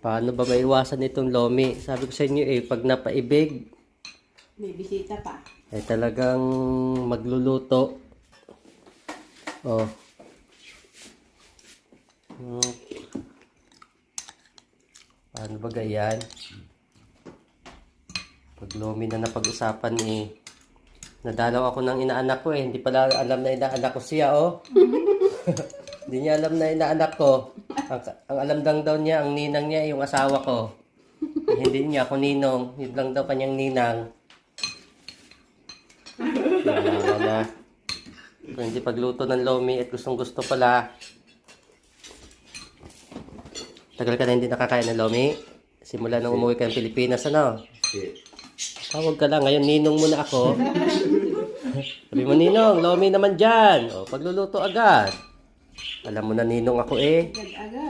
Paano ba maiwasan itong lomi? Sabi ko sa inyo pag napaibig, May bisita pa. ay talagang magluluto. Oh. Paano ba ganyan? Pag lomi na napag-usapan nadalaw ako ng inaanak ko Hindi pala alam na inaanak ko siya, Hindi niya alam na inaanak ko. Ang alam lang daw niya, ang ninang niya, yung asawa ko. Hindi niya ako ninong. Yun lang daw kanyang ninang. Wala na. Kung hindi pagluto ng lomi at gustong gusto pala. Tagal ka na hindi nakakain ng lomi? Simula nung umuwi ka ng Pilipinas, ano? Tawag ka lang. Ngayon, ninong mo na ako. Sabi mo, ninong, lomi naman dyan. O, pagluluto agad. Alam mo na ninong ako Agad-agad.